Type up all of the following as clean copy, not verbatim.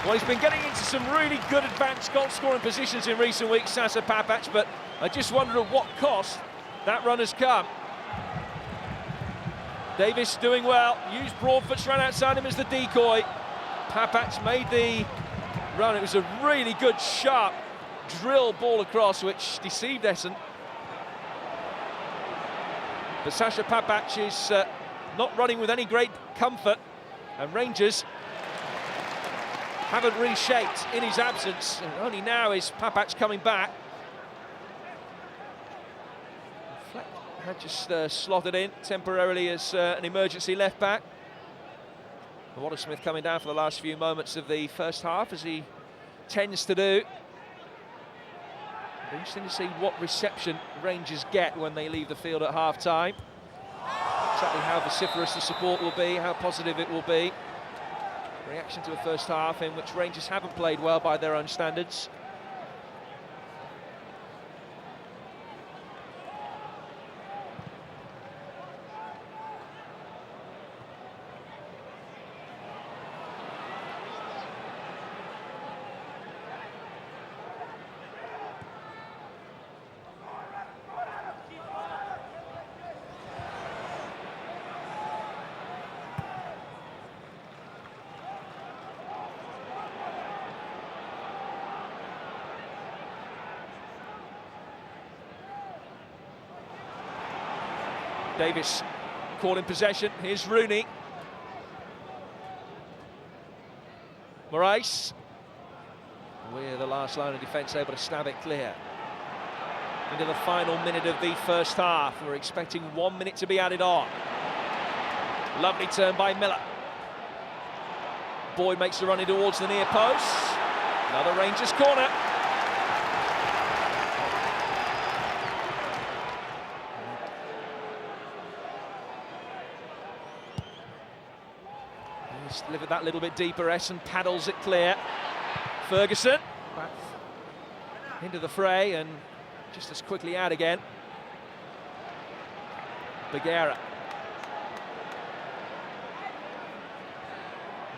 Well, he's been getting into some really good advanced goal-scoring positions in recent weeks, Sasa Papac, but I just wonder at what cost that run has come. Davis doing well, used Broadfoot's run outside him as the decoy. Papac made the run. It was a really good, sharp drill ball across, which deceived Essen. But Sasa Papac is not running with any great comfort, and Rangers haven't really shaped in his absence, and only now is Papac coming back. Fleck had just slotted in temporarily as an emergency left back. Watersmith coming down for the last few moments of the first half, as he tends to do. It'll be interesting to see what reception Rangers get when they leave the field at half-time. Exactly how vociferous the support will be, how positive it will be. Reaction to a first half in which Rangers haven't played well by their own standards. Davis caught in possession. Here's Rooney. Moraes. We're the last line of defence able to stab it clear. Into the final minute of the first half. We're expecting 1 minute to be added on. Lovely turn by Miller. Boyd makes the run in towards the near post. Another Rangers corner. Delivered that little bit deeper. Essen paddles it clear. Ferguson back into the fray and just as quickly out again. Bagheera.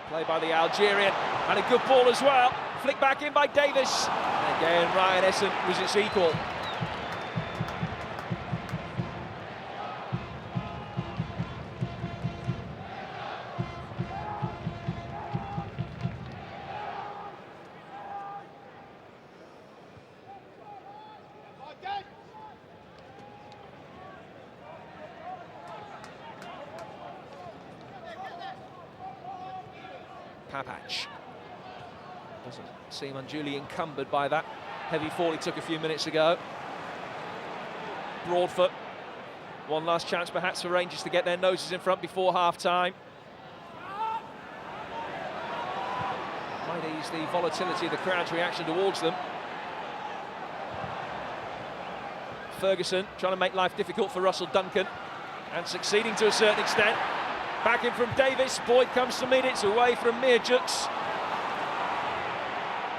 Play by the Algerian, and a good ball as well. Flick back in by Davis. And again, Ryan Essen was its equal. Papac doesn't seem unduly encumbered by that heavy fall he took a few minutes ago. Broadfoot, one last chance perhaps for Rangers to get their noses in front before half-time. Might ease the volatility of the crowd's reaction towards them. Ferguson trying to make life difficult for Russell Duncan, and succeeding to a certain extent. Back in from Davis, Boyd comes to meet it, it's away from Mirjuks.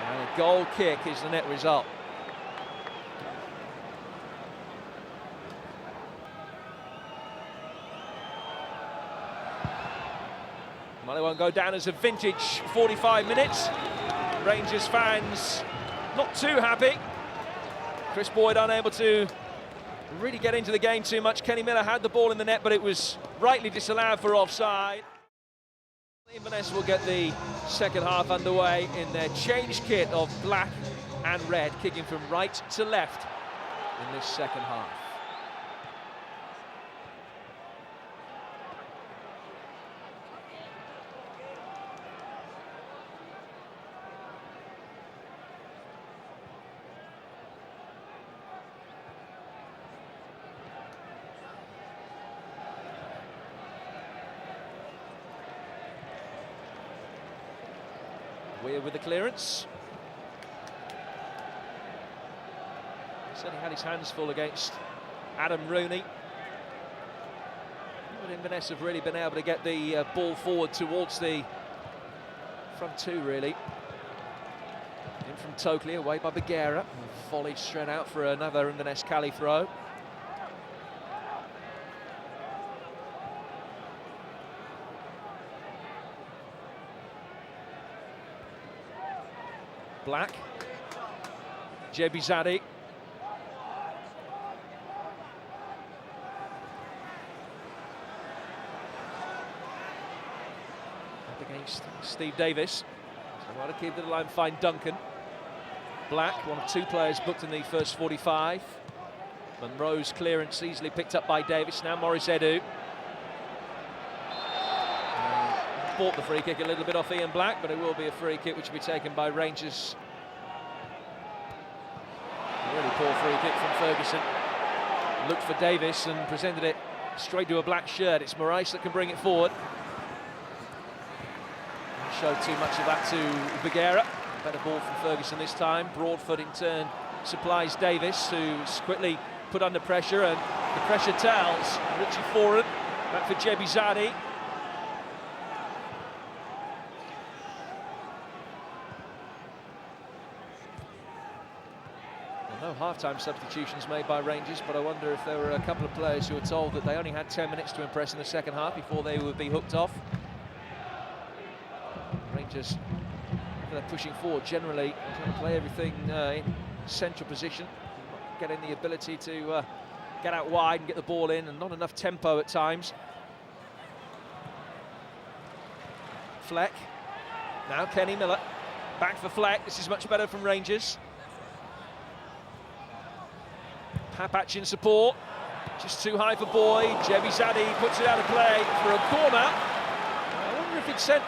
And a goal kick is the net result. Well, it won't go down as a vintage 45 minutes. Rangers fans not too happy. Chris Boyd unable to really get into the game too much. Kenny Miller had the ball in the net, but it was rightly disallowed for offside. Inverness will get the second half underway in their change kit of black and red, kicking from right to left in this second half. Weir with the clearance. Certainly had his hands full against Adam Rooney. But Inverness have really been able to get the ball forward towards the front two, really. In from Tokley, away by Bagheera. Volleyed straight out for another Inverness Cali throw. Black. Jebizade. Up against Steve Davis. So want to keep the line, find Duncan. Black, one of two players booked in the first 45. Monroe's clearance easily picked up by Davis. Now Morris Edu. Bought the free kick a little bit off Ian Black, but it will be a free kick which will be taken by Rangers. A really poor free kick from Ferguson. Looked for Davis and presented it straight to a black shirt. It's Moraes that can bring it forward. Didn't show too much of that to Bagheera. Better ball from Ferguson this time. Broadfoot in turn supplies Davis, who's quickly put under pressure, and the pressure tells. Richie Foran back for Jebizade. No half-time substitutions made by Rangers, but I wonder if there were a couple of players who were told that they only had 10 minutes to impress in the second half before they would be hooked off. Rangers, they're pushing forward generally, trying to play everything in central position, getting the ability to get out wide and get the ball in, and not enough tempo at times. Fleck, now Kenny Miller, back for Fleck. This is much better from Rangers. Papach in support, just too high for Boyd. Jebizade puts it out of play for a corner. I wonder if he'd sent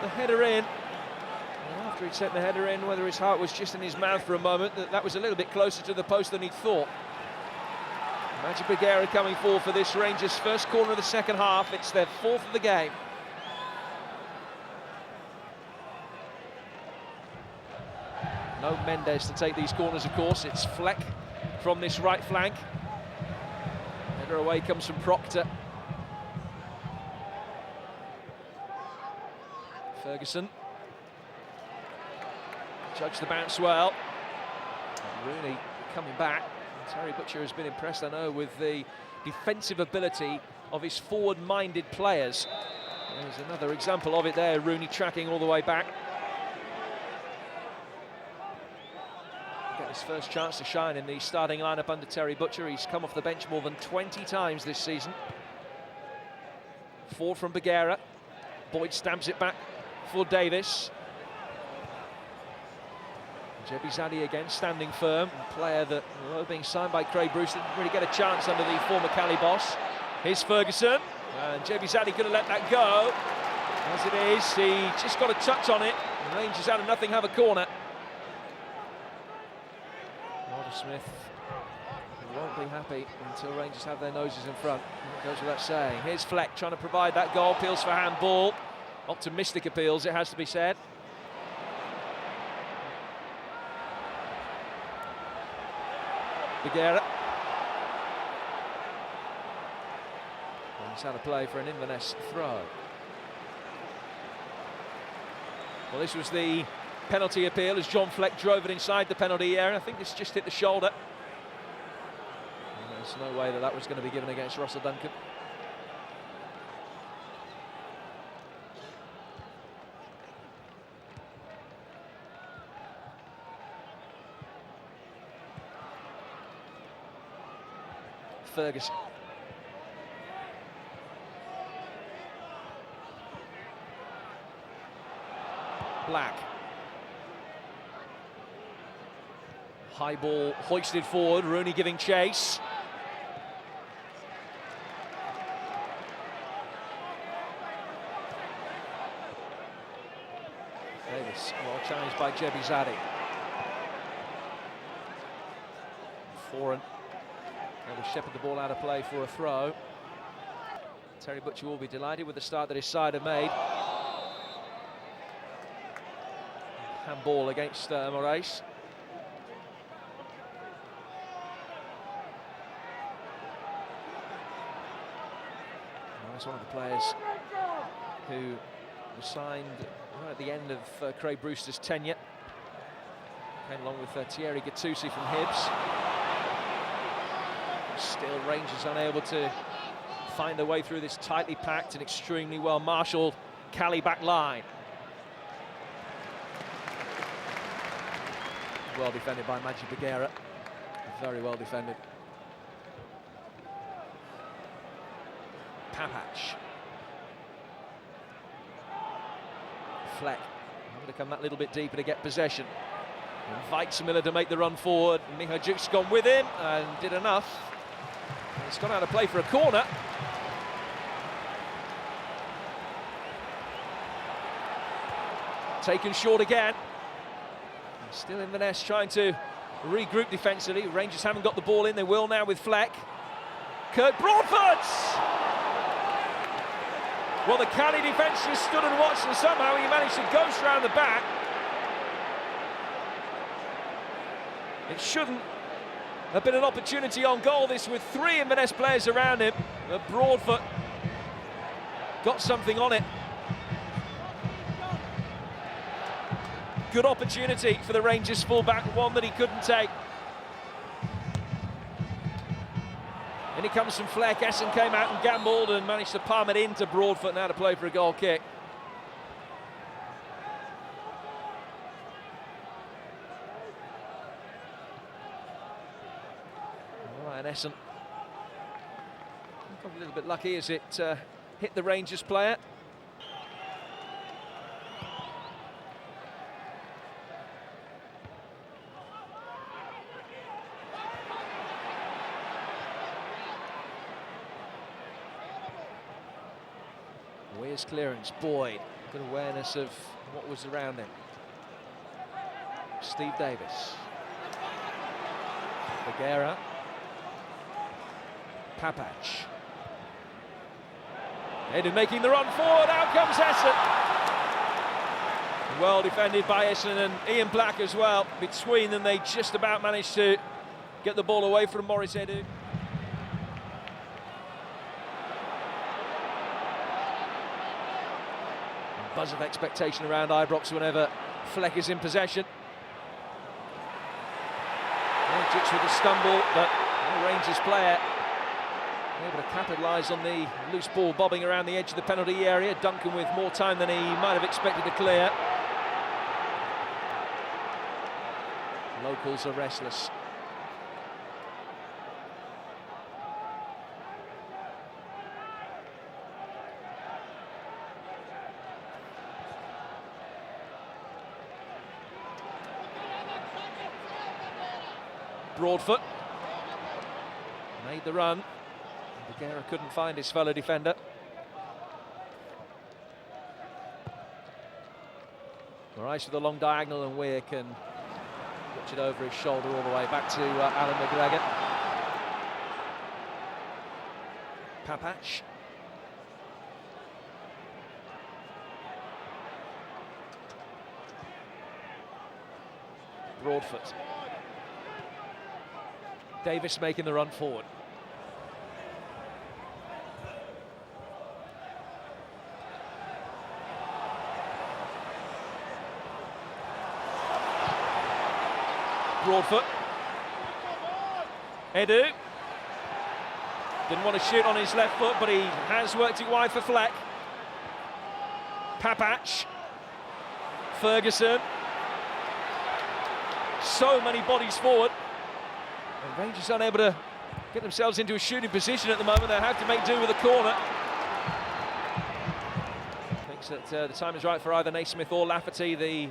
the header in. And after he'd sent the header in, whether his heart was just in his mouth for a moment, that was a little bit closer to the post than he'd thought. Magic Bagheera coming forward for this Rangers' first corner of the second half. It's their fourth of the game. No Mendes to take these corners, of course. It's Fleck from this right flank. Header away comes from Proctor. Ferguson. Judged the bounce well. Rooney coming back. Terry Butcher has been impressed, I know, with the defensive ability of his forward-minded players. There's another example of it there, Rooney tracking all the way back. Get his first chance to shine in the starting lineup under Terry Butcher. He's come off the bench more than 20 times this season. 4 from Bagheera. Boyd stamps it back for Davis. Jebizade again standing firm. A player that, although being signed by Craig Brewster, didn't really get a chance under the former Cali boss. Here's Ferguson, and Jebizade could have let that go. As it is, he just got a touch on it. Rangers out of nothing have a corner. Smith won't be happy until Rangers have their noses in front. It goes without saying. Here's Fleck trying to provide that goal. Appeals for handball. Optimistic appeals, it has to be said. Bagheera. And he's had a play for an Inverness throw. Well, this was the penalty appeal as John Fleck drove it inside the penalty area. I think this just hit the shoulder. And there's no way that that was going to be given against Russell Duncan. Ferguson. Black. High ball hoisted forward, Rooney giving chase. Davis, well challenged by Jebizade. Foran able to shepherd the ball out of play for a throw. Terry Butcher will be delighted with the start that his side have made. Handball against Moraes. That's one of the players who was signed right at the end of Craig Brewster's tenure. Came along with Thierry Gattuso from Hibs. Still Rangers unable to find their way through this tightly packed and extremely well marshalled Cali back line. Well defended by Maggi Bagheera. Very well defended. Papach. Fleck. Able to come that little bit deeper to get possession. Invites Miller to make the run forward. Mihajic's gone with him and did enough. It's gone out of play for a corner. Taken short again. Still Inverness trying to regroup defensively. Rangers haven't got the ball in. They will now with Fleck. Kurt Broadfoot! Well, the Cali defence just stood and watched, and somehow he managed to ghost round the back. It shouldn't have been an opportunity on goal, this with 3 Inverness players around him. But Broadfoot got something on it. Good opportunity for the Rangers fullback, one that he couldn't take. And he comes from Fleck. Essen came out and gambled and managed to palm it into Broadfoot, now to play for a goal kick. All right, and Essen probably a little bit lucky as it hit the Rangers player. Weir's clearance, Boyd, good awareness of what was around him. Steve Davis. Bagheera. Papach. Edu making the run forward, out comes Essen. Well defended by Essen and Ian Black as well. Between them, they just about managed to get the ball away from Maurice Edu. Buzz of expectation around Ibrox whenever Fleck is in possession. Jiks with a stumble, but the Rangers player able to capitalise on the loose ball bobbing around the edge of the penalty area. Duncan with more time than he might have expected to clear. Locals are restless. Broadfoot made the run. Bagheera couldn't find his fellow defender. Rice with a long diagonal, and Weir can watch it over his shoulder all the way back to Alan McGregor. Papach. Broadfoot. Davis making the run forward. Broadfoot. Edu. Didn't want to shoot on his left foot, but he has worked it wide for Fleck. Papach. Ferguson. So many bodies forward. And Rangers unable to get themselves into a shooting position at the moment. They have to make do with a corner. Thinks that the time is right for either Naismith or Lafferty, the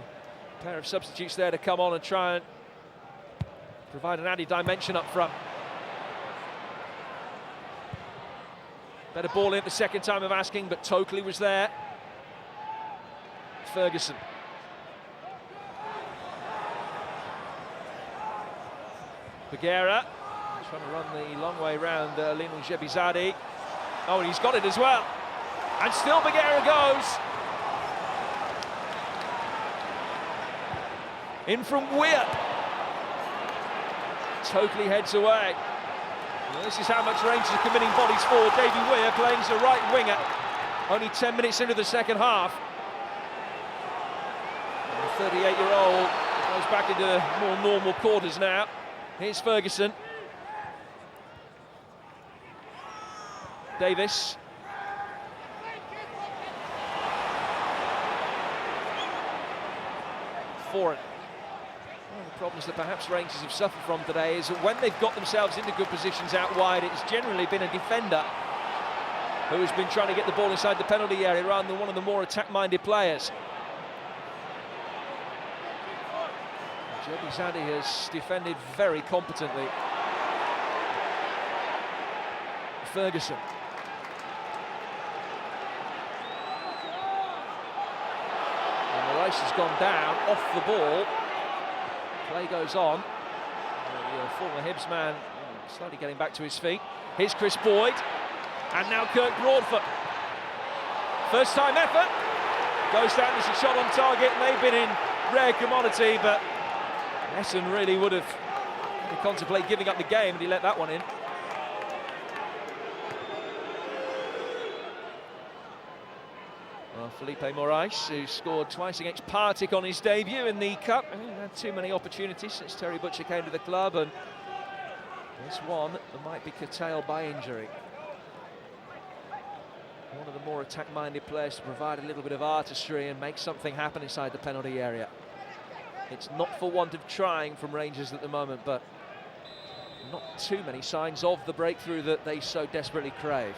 pair of substitutes there, to come on and try and provide an added dimension up front. Better ball in the second time of asking, but Tokley was there. Ferguson. Bagheera trying to run the long way round Lionel Jebizade. Oh, and he's got it as well. And still Bagheera goes. In from Weir. Tokley heads away. Well, this is how much Rangers are committing bodies forward. Davy Weir playing as a right winger. Only 10 minutes into the second half. And the 38-year-old goes back into more normal quarters now. Here's Ferguson. Davis. Foran. One of the problems that perhaps Rangers have suffered from today is that when they've got themselves into good positions out wide, it's generally been a defender who has been trying to get the ball inside the penalty area rather than one of the more attack-minded players. Jebizade has defended very competently. Ferguson. And the race has gone down, off the ball. Play goes on. The former Hibs man slowly getting back to his feet. Here's Chris Boyd. And now Kirk Broadfoot. First time effort. Goes down as a shot on target, and they've been in rare commodity, but Essen really would have contemplated giving up the game, and he let that one in. Well, Felipe Moraes, who scored twice against Partick on his debut in the Cup, hasn't had too many opportunities since Terry Butcher came to the club, and this one that might be curtailed by injury. One of the more attack-minded players to provide a little bit of artistry and make something happen inside the penalty area. It's not for want of trying from Rangers at the moment, but not too many signs of the breakthrough that they so desperately crave.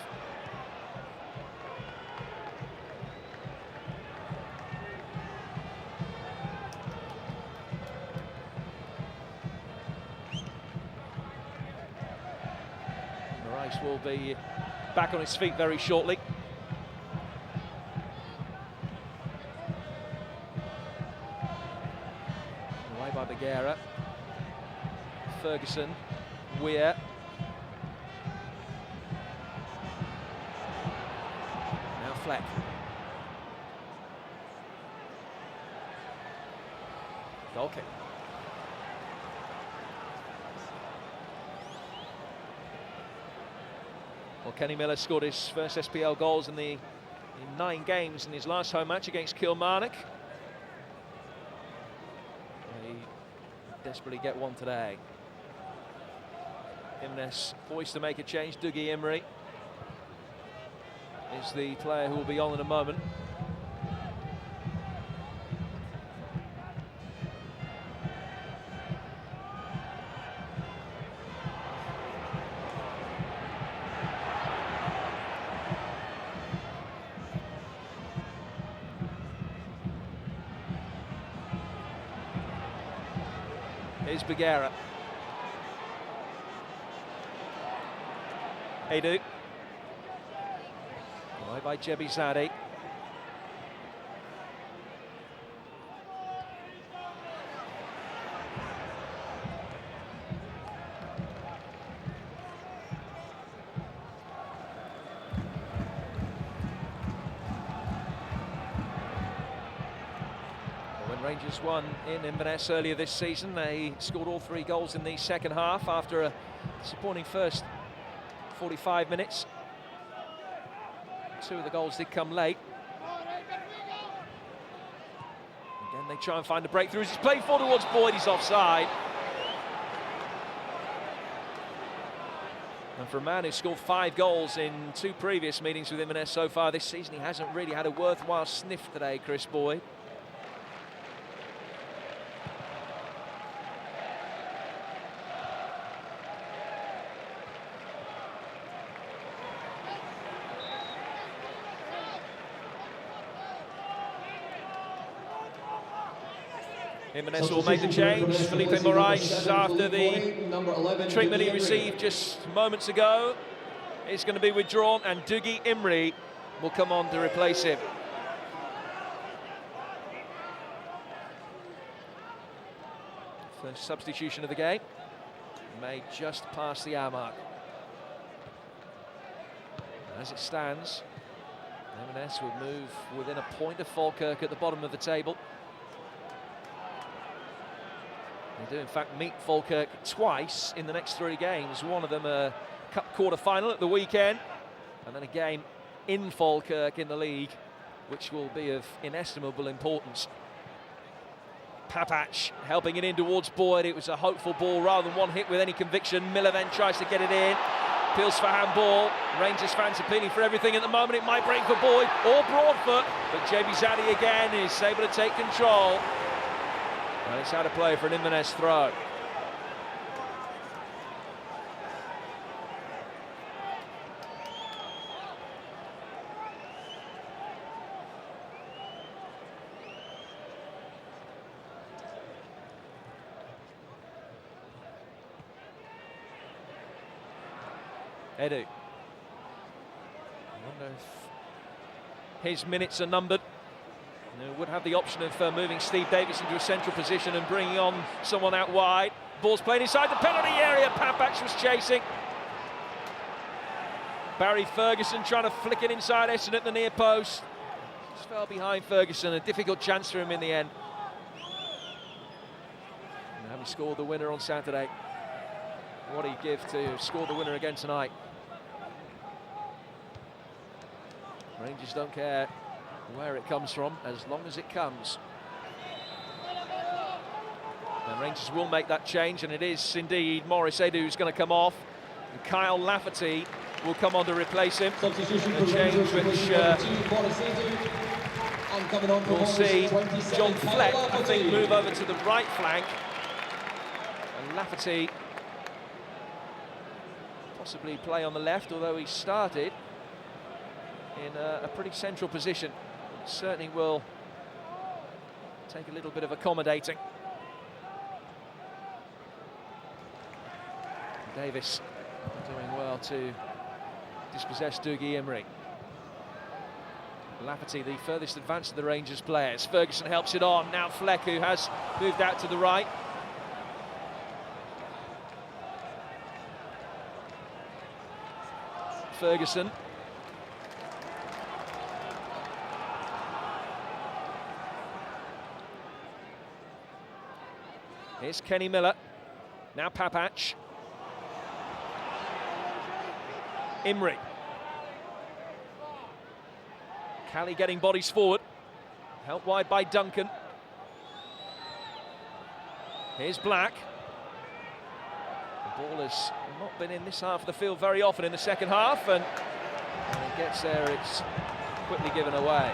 Moraes will be back on his feet very shortly. Away by Bagheera. Ferguson, Weir. Now Fleck. Goal kick. Well, Kenny Miller scored his first SPL goals in 9 games in his last home match against Kilmarnock. He desperately get one today. Jimenez poised to make a change. Dougie Imrie is the player who will be on in a moment. Here's Bagheera. Edu. Away by Jebizade. Rangers won in Inverness earlier this season. They scored all 3 goals in the second half after a disappointing first 45 minutes. 2 of the goals did come late. Again, they try and find a breakthrough. He's played forward towards Boyd, he's offside. And for a man who scored 5 goals in 2 previous meetings with Inverness so far this season, he hasn't really had a worthwhile sniff today, Chris Boyd. Jimenez will make the change. Felipe Moraes, after the treatment he received just moments ago, is going to be withdrawn, and Dougie Imrie will come on to replace him. First substitution of the game, made just past the hour mark. As it stands, Jimenez will move within a point of Falkirk at the bottom of the table. They do, in fact, meet Falkirk twice in the next 3 games. One of them a cup quarter-final at the weekend, and then a game in Falkirk in the league, which will be of inestimable importance. Papac helping it in towards Boyd. It was a hopeful ball rather than one hit with any conviction. Miller then tries to get it in. Appeals for handball. Rangers fans appealing for everything at the moment. It might break for Boyd or Broadfoot, but Jebizade again is able to take control. And it's out of play for an Inverness throw. Edu. I wonder if his minutes are numbered. Would have the option of moving Steve Davis into a central position and bringing on someone out wide. Ball's played inside the penalty area. Papach was chasing. Barry Ferguson trying to flick it inside Essen at the near post. Just fell behind Ferguson. A difficult chance for him in the end. And having scored the winner on Saturday, what he'd give to score the winner again tonight. Rangers don't care where it comes from, as long as it comes. And Rangers will make that change, and it is indeed Maurice Edu who's going to come off. And Kyle Lafferty will come on to replace him. A change which we'll see John Fleck, I think, move over to the right flank. And Lafferty possibly play on the left, although he started in a pretty central position. Certainly will take a little bit of accommodating. Davis doing well to dispossess Dougie Imrie. Lafferty, the furthest advanced of the Rangers players. Ferguson helps it on. Now Fleck, who has moved out to the right. Ferguson. Here's Kenny Miller. Now Papach. Imrie. Cali getting bodies forward. Helped wide by Duncan. Here's Black. The ball has not been in this half of the field very often in the second half, and when it gets there, it's quickly given away.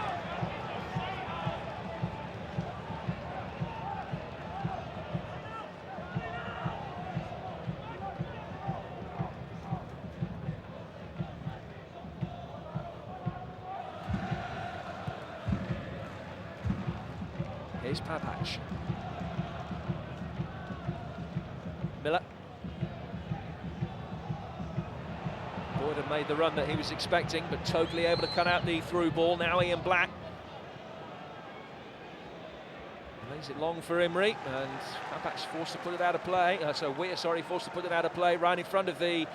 Here's Papach. Miller. Boyd had made the run that he was expecting, but totally able to cut out the through ball. Now Ian Black. Lays it long for Imrie, and Papach's forced to put it out of play. Weir, forced to put it out of play right in front of the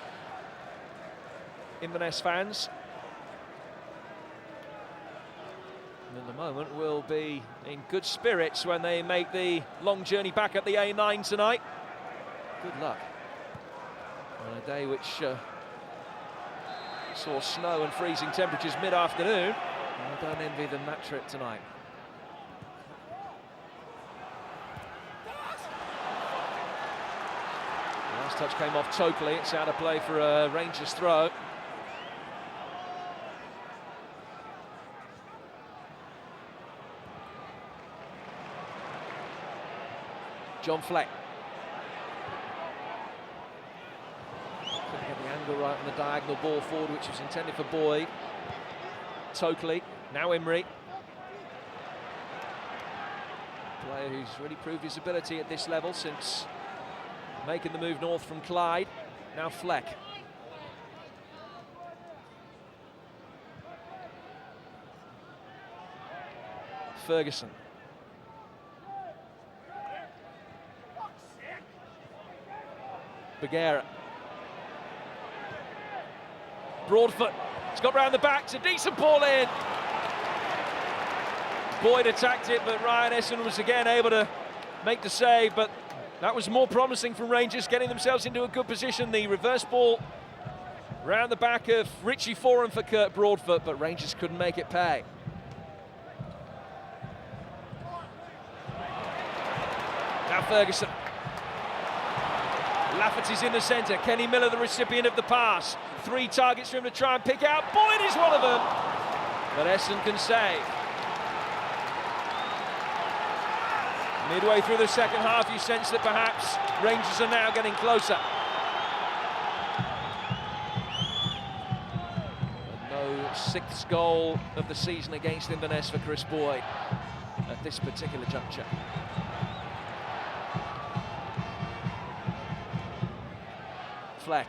Inverness fans. And at the moment will be in good spirits when they make the long journey back up the A9 tonight. Good luck on a day which saw snow and freezing temperatures mid-afternoon. I don't envy them that trip tonight. The last touch came off totally. It's out of play for a Rangers throw. John Fleck. Couldn't get the angle right on the diagonal ball forward, which was intended for Boyd. Totally. Now Imrie. Player who's really proved his ability at this level since making the move north from Clyde. Now Fleck. Ferguson. Bagheera. Broadfoot. It's got round the back. It's a decent ball in. Boyd attacked it, but Ryan Essen was again able to make the save, but that was more promising from Rangers, getting themselves into a good position. The reverse ball round the back of Richie Foran for Kurt Broadfoot, but Rangers couldn't make it pay. Now Ferguson. Lafferty's in the centre. Kenny Miller, the recipient of the pass. 3 targets for him to try and pick out. Boyd is one of them. But Essen can save. Midway through the second half, you sense that perhaps Rangers are now getting closer. And no sixth goal of the season against Inverness for Chris Boyd at this particular juncture. Fleck.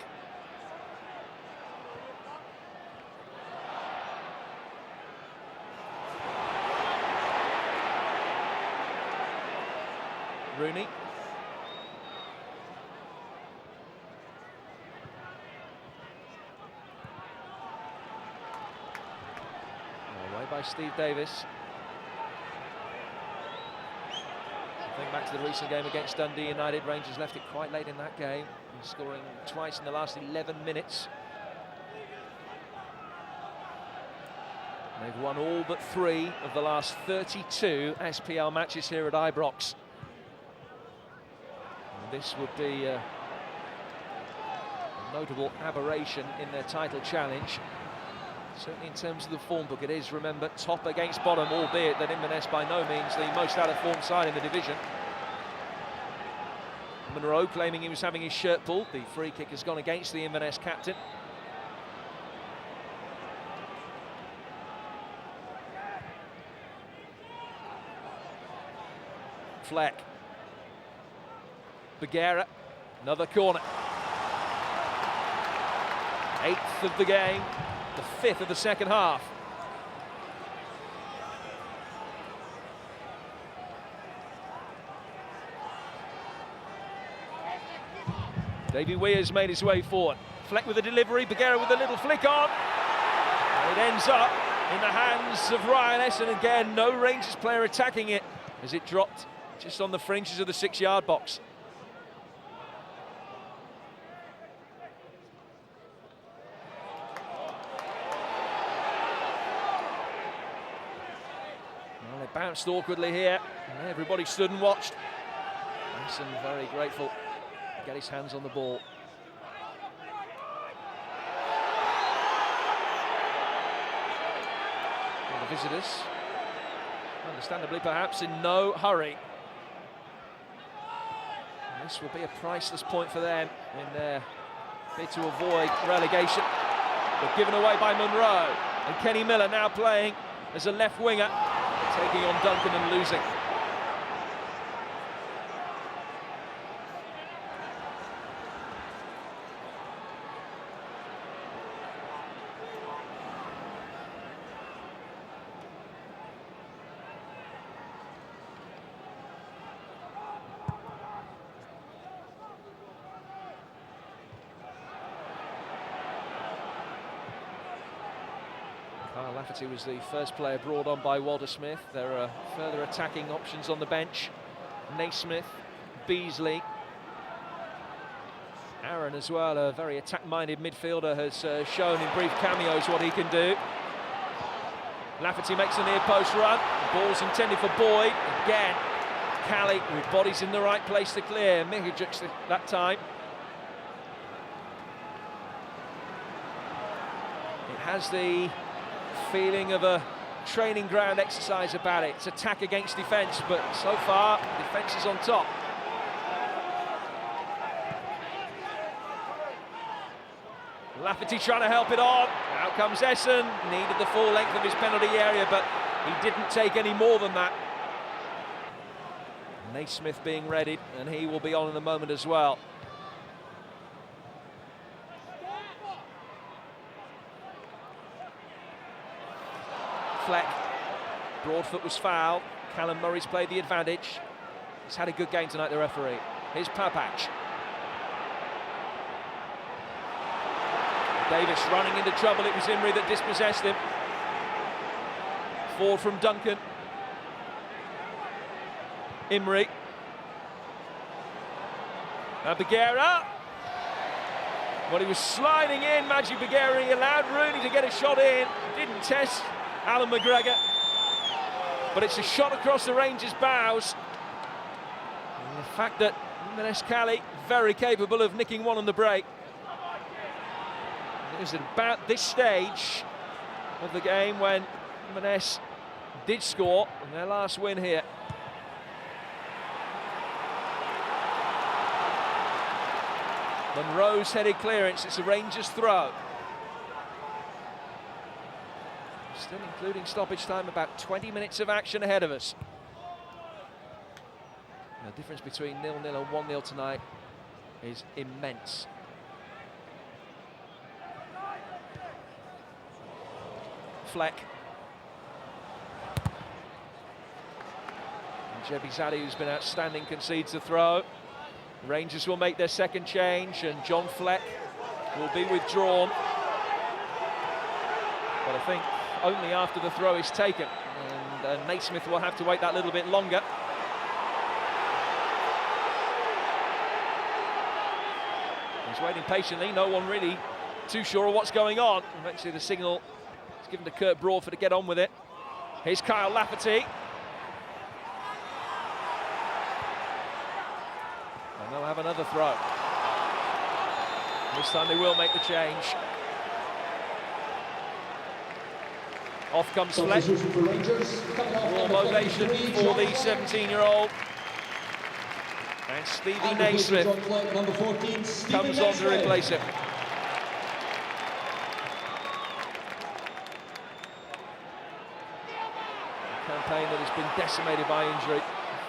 Rooney. Away by Steve Davis. I think back to the recent game against Dundee United, Rangers left it quite late in that game, scoring twice in the last 11 minutes. They've won all but 3 of the last 32 SPL matches here at Ibrox. This would be a notable aberration in their title challenge. Certainly in terms of the form book, it is, remember, top against bottom, albeit that Inverness by no means the most out-of-form side in the division. Monroe claiming he was having his shirt pulled. The free kick has gone against the Inverness captain. Fleck. Bagheera, another corner. 8th of the game, the 5th of the second half. Davy Weir's made his way forward. Fleck with a delivery, Bagheera with a little flick on. And it ends up in the hands of Ryan Essen. Again, no Rangers player attacking it as it dropped just on the fringes of the 6-yard box. Well, it bounced awkwardly here. Everybody stood and watched. Essen very grateful to get his hands on the ball. And the visitors, understandably perhaps, in no hurry. And this will be a priceless point for them in their bid to avoid relegation. But given away by Monroe, and Kenny Miller now playing as a left winger, taking on Duncan and losing. Kyle Lafferty was the first player brought on by Walter Smith. There are further attacking options on the bench. Naismith, Beasley. Aaron as well, a very attack-minded midfielder, has shown in brief cameos what he can do. Lafferty makes a near-post run. The ball's intended for Boyd. Again, Cali with bodies in the right place to clear. Mihajic that time. It has the feeling of a training ground exercise about it. It's attack against defence, but so far, defence is on top. Lafferty trying to help it on. Out comes Essen. Needed the full length of his penalty area, but he didn't take any more than that. Naismith being readied, and he will be on in a moment as well. Fleck. Broadfoot was fouled. Callum Murray's played the advantage. He's had a good game tonight, the referee. Here's Papac. Davis running into trouble. It was Imrie that dispossessed him. Forward from Duncan. Imrie. Bagheera. Well, he was sliding in, Maggie Bagheera. He allowed Rooney to get a shot in. Didn't test Alan McGregor. But it's a shot across the Rangers' bows. And the fact that Inverness Cali very capable of nicking one on the break. It was at about this stage of the game when Inverness did score in their last win here. Monroe's headed clearance, it's a Rangers throw. Still including stoppage time, about 20 minutes of action ahead of us. The difference between 0-0 and 1-0 tonight is immense. Fleck. And Jebizade, who's been outstanding, concedes the throw. Rangers will make their second change, and John Fleck will be withdrawn. But I think only after the throw is taken, and Naismith will have to wait that little bit longer. He's waiting patiently, no one really too sure of what's going on. Eventually the signal is given to Kurt Broadford to get on with it. Here's Kyle Lafferty. And they'll have another throw. This time they will make the change. Off comes Fleck. Warm ovation for the 17-year-old. And Stevie Naismith comes on to replace him. A campaign that has been decimated by injury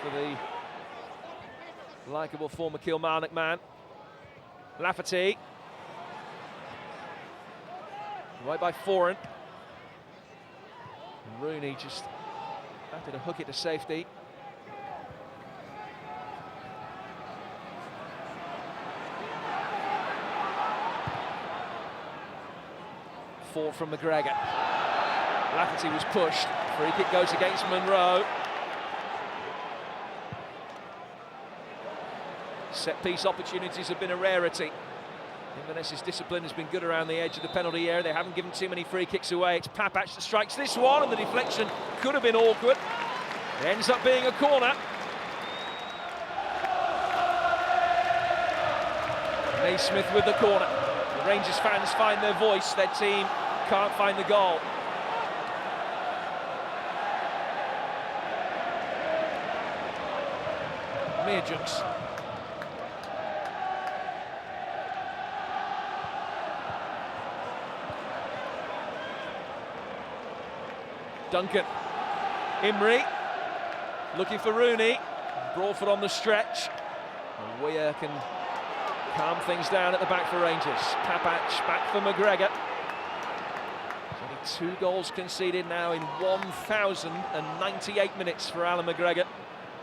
for the likeable former Kilmarnock man. Lafferty. Right by Foran. And Rooney just happy to hook it to safety. Fought from McGregor. Lafferty was pushed. Free kick goes against Monroe. Set-piece opportunities have been a rarity. Inverness's discipline has been good around the edge of the penalty area. They haven't given too many free kicks away. It's Papac that strikes this one, and the deflection could have been awkward. It ends up being a corner. Naismith with the corner. The Rangers fans find their voice. Their team can't find the goal. Meerjux. Duncan. Imrie. Looking for Rooney. Broadford on the stretch. And Weir can calm things down at the back for Rangers. Papac back for McGregor. There's only 2 goals conceded now in 1,098 minutes for Alan McGregor.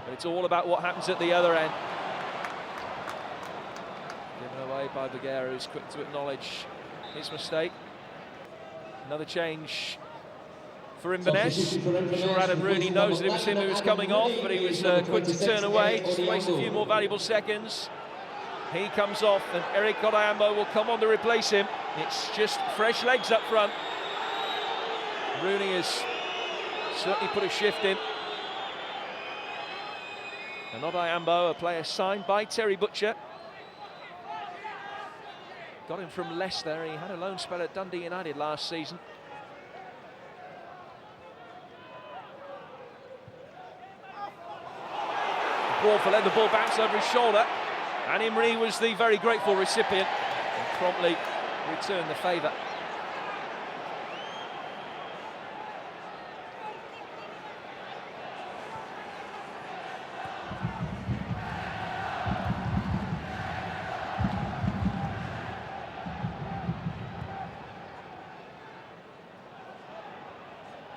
But it's all about what happens at the other end. Given away by Bagheera, who's quick to acknowledge his mistake. Another change for Inverness. I'm sure Adam Rooney knows that it was him who was coming off, but he was quick to turn away, just to waste a few more valuable seconds. He comes off, and Eric Odayambo will come on to replace him. It's just fresh legs up front. Rooney has certainly put a shift in. And Odayambo, a player signed by Terry Butcher. Got him from Leicester. He had a loan spell at Dundee United last season. Broadford let the ball bounce over his shoulder, and Imrie was the very grateful recipient and promptly returned the favour.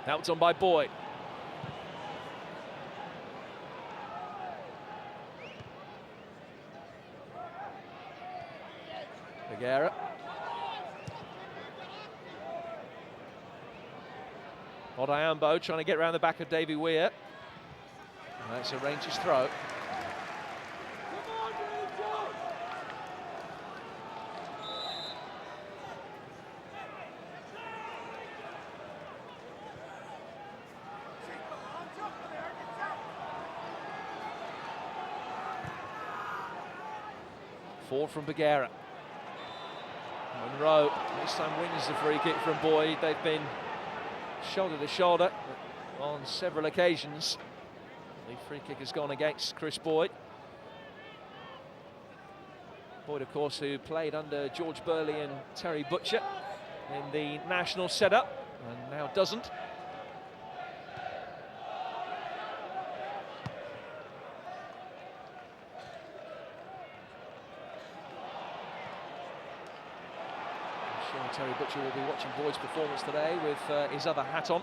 Helped on by Boyd. Bagheera. Odayambo trying to get around the back of Davy Weir. And that's a Rangers throw. Forward from Bagheera. Monroe this time wins the free kick from Boyd. They've been shoulder to shoulder on several occasions. The free kick has gone against Chris Boyd. Boyd, of course, who played under George Burley and Terry Butcher in the national setup, and now doesn't. I'm sure Terry Butcher will be watching Boyd's performance today with his other hat on.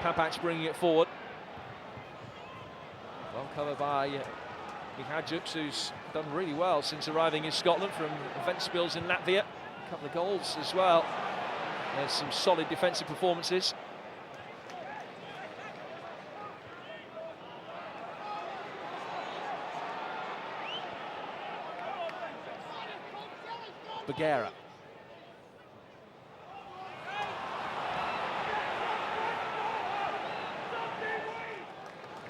Papach bringing it forward. Well covered by Mihajlic, who's done really well since arriving in Scotland from Ventspils in Latvia. A couple of goals as well. There's some solid defensive performances. Bagheera.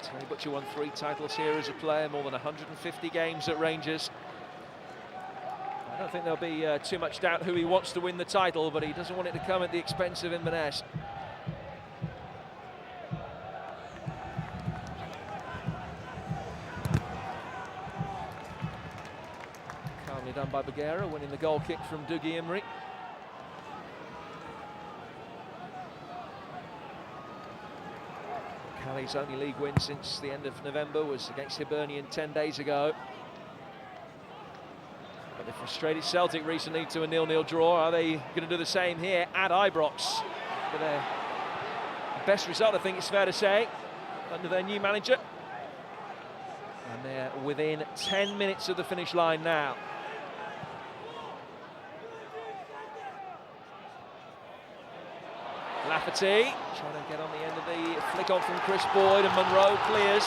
Terry Butcher won 3 titles here as a player, more than 150 games at Rangers. I don't think there'll be too much doubt who he wants to win the title, but he doesn't want it to come at the expense of Inverness. Calmly done by Bagheera, winning the goal kick from Dougie Imrie. Callie's only league win since the end of November was against Hibernian 10 days ago. But they frustrated Celtic recently to a 0-0 draw. Are they going to do the same here at Ibrox? For their best result, I think it's fair to say, under their new manager. And they're within 10 minutes of the finish line now. Lafferty trying to get on the end of the flick on from Chris Boyd, and Monroe clears.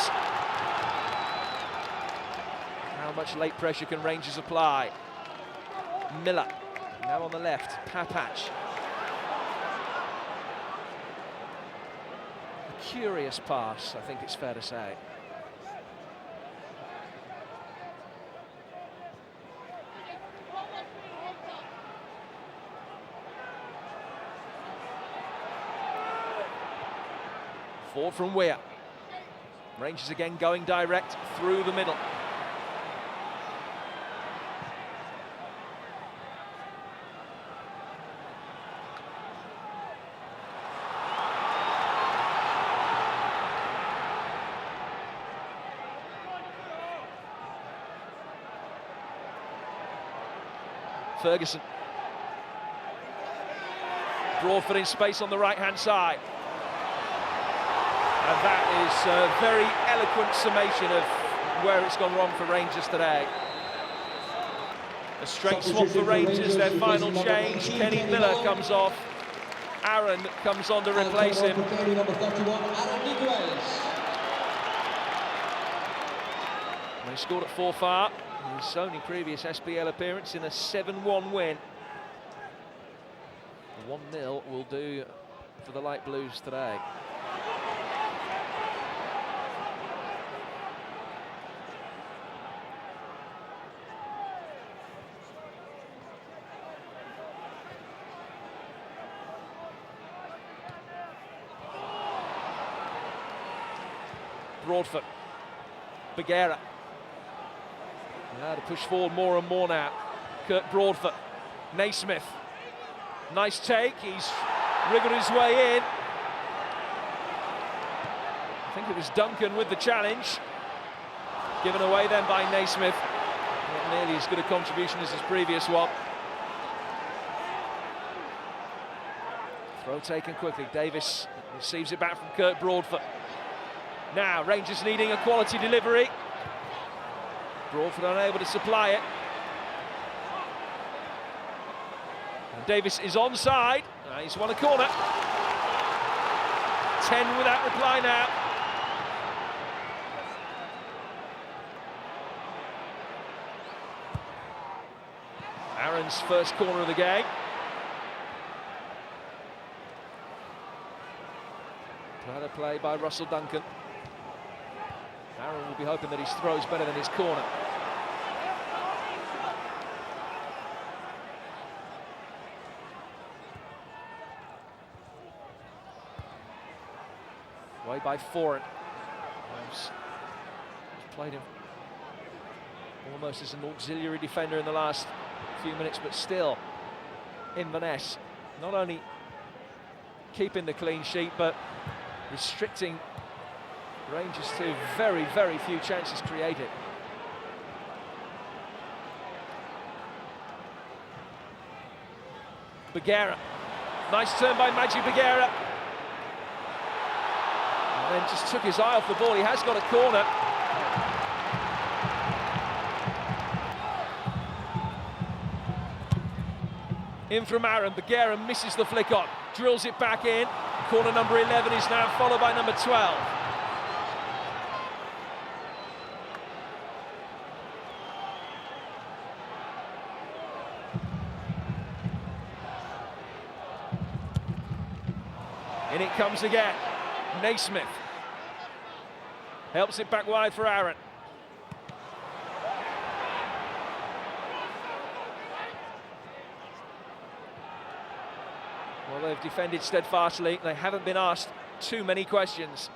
How much late pressure can Rangers apply? Miller now on the left, Papach. A curious pass, I think it's fair to say. Forward from Weir. Rangers again going direct through the middle. Ferguson. Broadfoot in space on the right-hand side. And that is a very eloquent summation of where it's gone wrong for Rangers today. A straight swap for Rangers, their final change. Kenny Miller comes off. Aaron comes on to replace him. They scored at Forfar, his only previous SPL appearance in a 7-1 win. 1-0 will do for the Light Blues today. Broadfoot, Bagheera. To push forward more and more now. Kurt Broadfoot, Naismith. Nice take, he's wriggled his way in. I think it was Duncan with the challenge. Given away then by Naismith. Not nearly as good a contribution as his previous one. Throw taken quickly, Davis receives it back from Kurt Broadfoot. Now, Rangers needing a quality delivery. Broadfoot unable to supply it. And Davis is onside. He's won a corner. 10 without reply now. Aaron's first corner of the game. Another play by Russell Duncan. Aaron will be hoping that his throw's better than his corner. Away by Foran. Played him almost as an auxiliary defender in the last few minutes, but still Inverness not only keeping the clean sheet, but restricting Rangers to very, very few chances created. Bagheera, nice turn by Maggi Bagheera. And then just took his eye off the ball. He has got a corner. In from Aaron, Bagheera misses the flick on, drills it back in. Corner number 11 is now followed by number 12. In it comes again. Naismith helps it back wide for Aaron. Well, they've defended steadfastly. They haven't been asked too many questions.